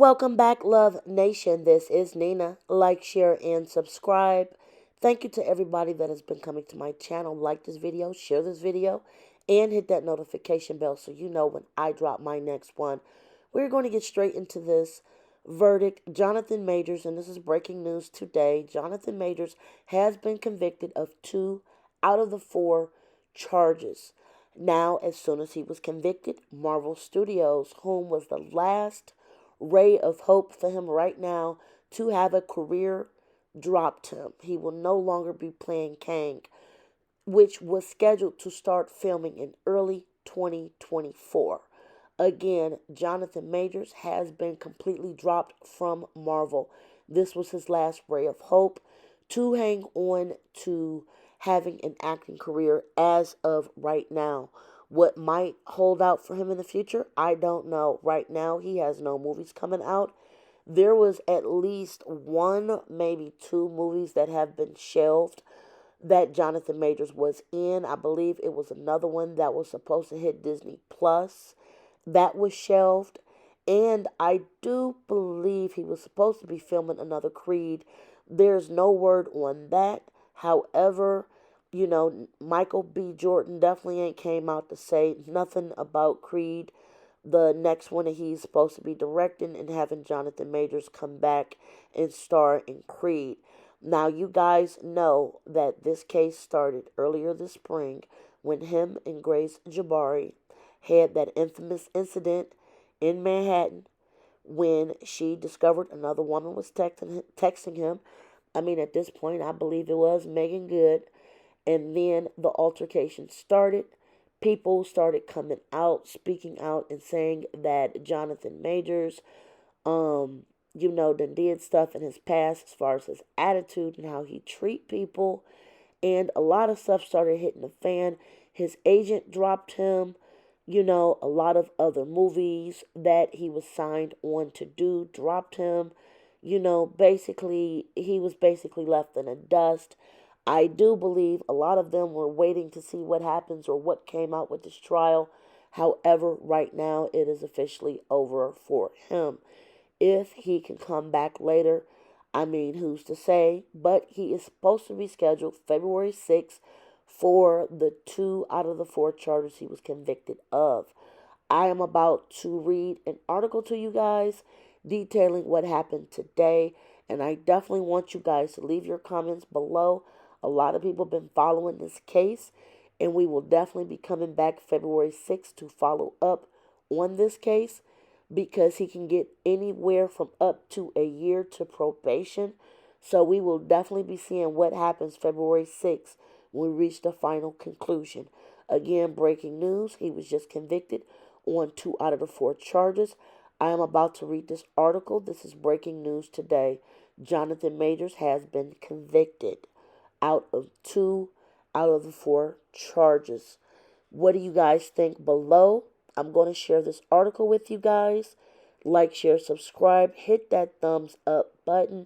Welcome back, Love Nation. This is Nina. Like, share, and subscribe. Thank you to everybody that has been coming to my channel. Like this video, share this video, and hit that notification bell so you know when I drop my next one. We're going to get straight into this verdict. Jonathan Majors, and this is breaking news today, Jonathan Majors has been convicted of 2 out of the 4 charges. Now, as soon as he was convicted, Marvel Studios, whom was the last ray of hope for him right now to have a career, dropped him. He will no longer be playing Kang, which was scheduled to start filming in early 2024. Again, Jonathan Majors has been completely dropped from Marvel. This was his last ray of hope to hang on to having an acting career as of right now. What might hold out for him in the future, I don't know. Right now, he has no movies coming out. There was at least one, maybe 2 movies that have been shelved that Jonathan Majors was in. I believe it was another one that was supposed to hit Disney Plus that was shelved. And I do believe he was supposed to be filming another Creed. There's no word on that. However, Michael B. Jordan definitely ain't came out to say nothing about Creed, the next one that he's supposed to be directing, and having Jonathan Majors come back and star in Creed. Now, you guys know that this case started earlier this spring when him and Grace Jabari had that infamous incident in Manhattan when she discovered another woman was texting him. I mean, at this point, I believe it was Megan Good. And then the altercation started. People started coming out, speaking out, and saying that Jonathan Majors, done did stuff in his past as far as his attitude and how he treat people. And a lot of stuff started hitting the fan. His agent dropped him. A lot of other movies that he was signed on to do dropped him. Basically, he was basically left in the dust. I do believe a lot of them were waiting to see what happens or what came out with this trial. However, right now it is officially over for him. If he can come back later, I mean, who's to say? But he is supposed to be scheduled February 6th for the 2 out of the 4 charges he was convicted of. I am about to read an article to you guys detailing what happened today, and I definitely want you guys to leave your comments below. A lot of people have been following this case, and we will definitely be coming back February 6th to follow up on this case because he can get anywhere from up to a year to probation. So we will definitely be seeing what happens February 6th when we reach the final conclusion. Again, breaking news, he was just convicted on 2 out of the 4 charges. I am about to read this article. This is breaking news today. Jonathan Majors has been convicted out of 2 out of the 4 charges. What do you guys think below? I'm going to share this article with you guys. Like, share, subscribe, hit that thumbs up button.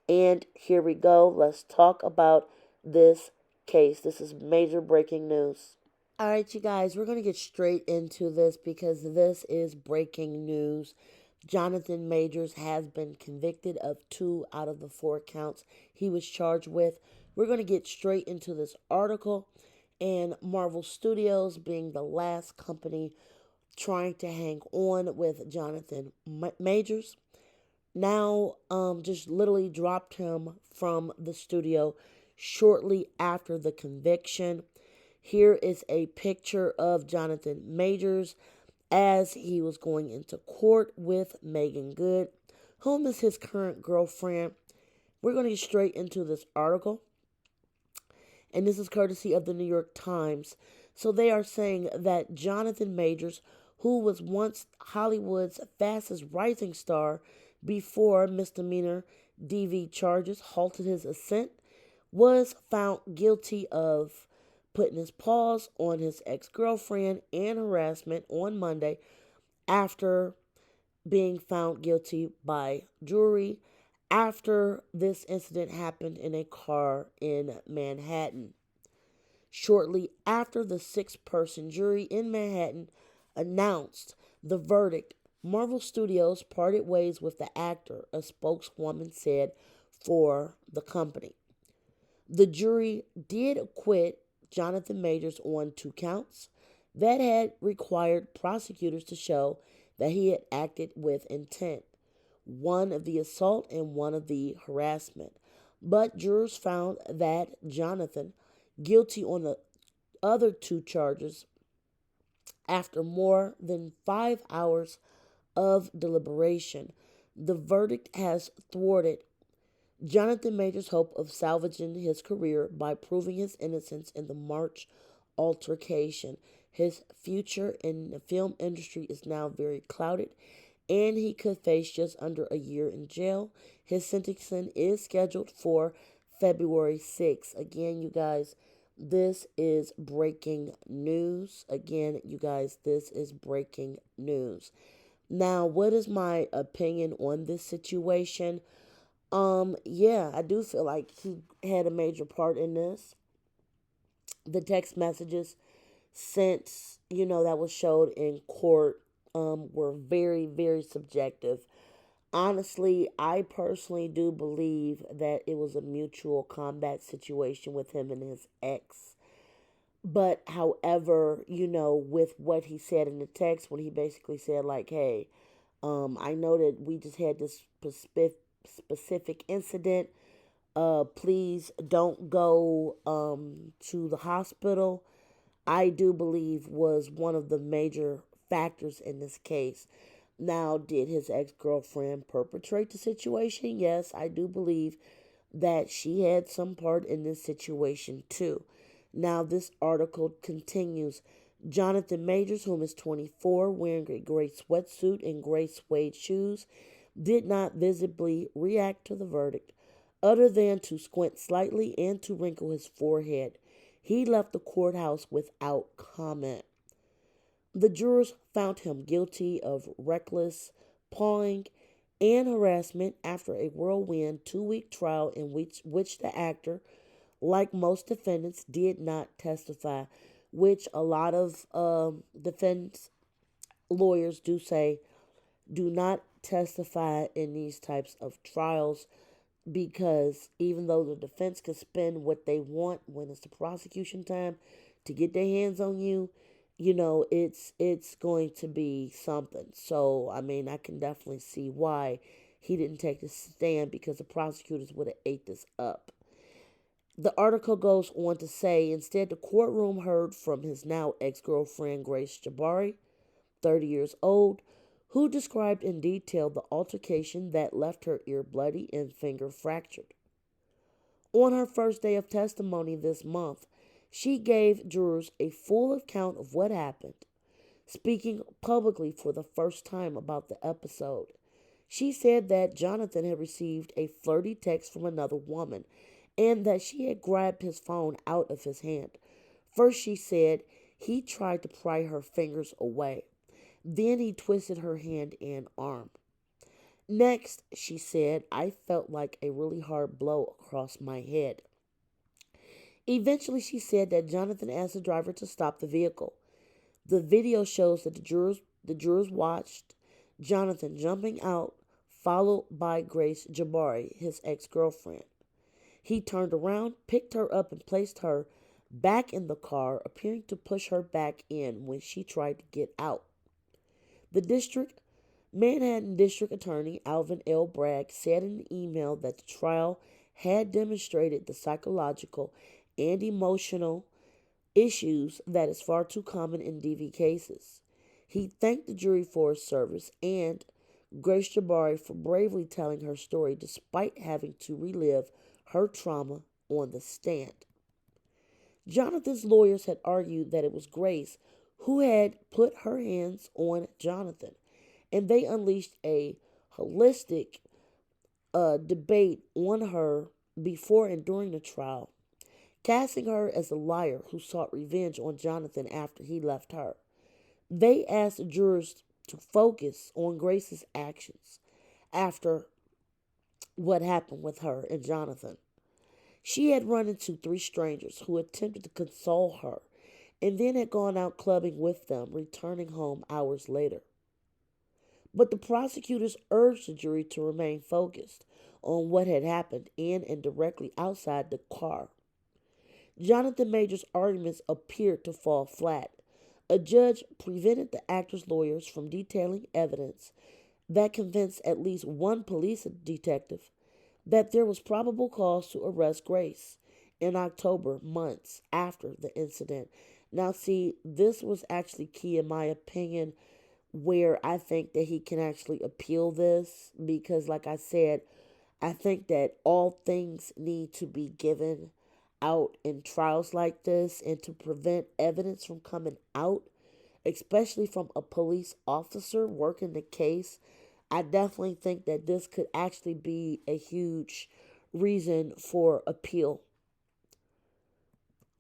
And here we go. Let's talk about this case. This is major breaking news. All right, you guys, we're going to get straight into this because this is breaking news. Jonathan Majors has been convicted of 2 out of the 4 counts he was charged with. We're going to get straight into this article, and Marvel Studios being the last company trying to hang on with Jonathan Majors, now just literally dropped him from the studio shortly after the conviction. Here is a picture of Jonathan Majors as he was going into court with Megan Good, whom is his current girlfriend. We're going to get straight into this article, and this is courtesy of the New York Times. So they are saying that Jonathan Majors, who was once Hollywood's fastest rising star before misdemeanor DV charges halted his ascent, was found guilty of putting his paws on his ex-girlfriend and harassment on Monday after being found guilty by jury after this incident happened in a car in Manhattan. Shortly after the 6-person jury in Manhattan announced the verdict, Marvel Studios parted ways with the actor, a spokeswoman said for the company. The jury did acquit Jonathan Majors on 2 counts that had required prosecutors to show that he had acted with intent, one of the assault and one of the harassment. But jurors found that Jonathan guilty on the other 2 charges after more than 5 hours of deliberation. The verdict has thwarted Jonathan Major's hope of salvaging his career by proving his innocence in the March altercation. His future in the film industry is now very clouded, and he could face just under a year in jail. His sentencing is scheduled for February 6th. Again, you guys, this is breaking news. Again, you guys, this is breaking news. Now, what is my opinion on this situation? Yeah, I do feel like he had a major part in this. The text messages sent, that was showed in court, were very, very subjective. Honestly, I personally do believe that it was a mutual combat situation with him and his ex. But however, with what he said in the text, when he basically said, like, hey, I know that we just had this specific incident. Please don't go to the hospital. I do believe was one of the major factors in this case. Now, did his ex girlfriend perpetrate the situation? Yes, I do believe that she had some part in this situation too. Now, this article continues. Jonathan Majors, whom is 24, wearing a gray sweatsuit and gray suede shoes, did not visibly react to the verdict, other than to squint slightly and to wrinkle his forehead. He left the courthouse without comment. The jurors found him guilty of reckless pawing and harassment after a whirlwind 2 week trial in which the actor, like most defendants, did not testify, which a lot of defense lawyers do say do not testify in these types of trials, because even though the defense can spend what they want when it's the prosecution time to get their hands on you, it's going to be something. So I mean, I can definitely see why he didn't take the stand, because the prosecutors would have ate this up. The article goes on to say instead the courtroom heard from his now ex-girlfriend Grace Jabari, 30 years old, who described in detail the altercation that left her ear bloody and finger fractured. On her first day of testimony this month, she gave jurors a full account of what happened, speaking publicly for the first time about the episode. She said that Jonathan had received a flirty text from another woman and that she had grabbed his phone out of his hand. First, she said he tried to pry her fingers away. Then he twisted her hand and arm. Next, she said, I felt like a really hard blow across my head. Eventually, she said that Jonathan asked the driver to stop the vehicle. The video shows that the jurors watched Jonathan jumping out, followed by Grace Jabari, his ex-girlfriend. He turned around, picked her up, and placed her back in the car, appearing to push her back in when she tried to get out. The Manhattan District Attorney Alvin L. Bragg said in an email that the trial had demonstrated the psychological and emotional issues that is far too common in DV cases. He thanked the jury for its service and Grace Jabari for bravely telling her story despite having to relive her trauma on the stand. Jonathan's lawyers had argued that it was Grace who had put her hands on Jonathan, and they unleashed a holistic debate on her before and during the trial, casting her as a liar who sought revenge on Jonathan after he left her. They asked the jurors to focus on Grace's actions after what happened with her and Jonathan. She had run into 3 strangers who attempted to console her and then had gone out clubbing with them, returning home hours later. But the prosecutors urged the jury to remain focused on what had happened in and directly outside the car. Jonathan Major's arguments appeared to fall flat. A judge prevented the actor's lawyers from detailing evidence that convinced at least one police detective that there was probable cause to arrest Grace in October, months after the incident. Now, see, this was actually key in my opinion, where I think that he can actually appeal this because, like I said, I think that all things need to be given out in trials like this, and to prevent evidence from coming out, especially from a police officer working the case, I definitely think that this could actually be a huge reason for appeal.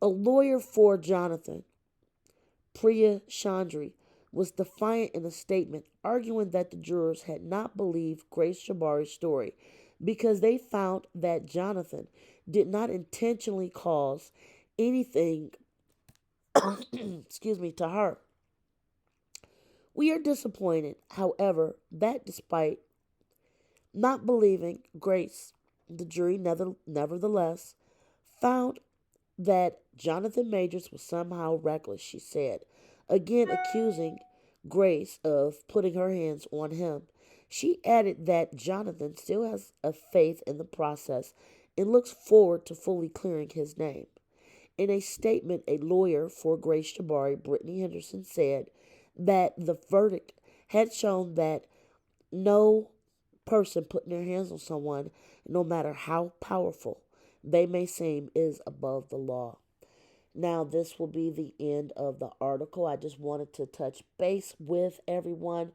A lawyer for Jonathan, Priya Chandri, was defiant in a statement, arguing that the jurors had not believed Grace Jabari's story because they found that Jonathan did not intentionally cause anything excuse me, to her. We are disappointed, however, that despite not believing Grace, the jury nevertheless found that Jonathan Majors was somehow reckless, she said, again accusing Grace of putting her hands on him. She added that Jonathan still has a faith in the process and looks forward to fully clearing his name. In a statement, a lawyer for Grace Jabari, Brittany Henderson, said that the verdict had shown that no person putting their hands on someone, no matter how powerful they may seem, is above the law. Now, this will be the end of the article. I just wanted to touch base with everyone.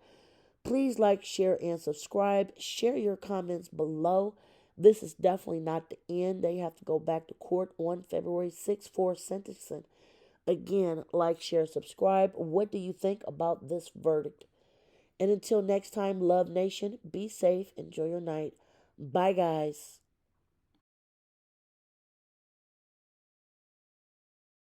Please like, share, and subscribe. Share your comments below. This is definitely not the end. They have to go back to court on February 6th for sentencing. Again, like, share, subscribe. What do you think about this verdict? And until next time, Love Nation, be safe, enjoy your night. Bye, guys.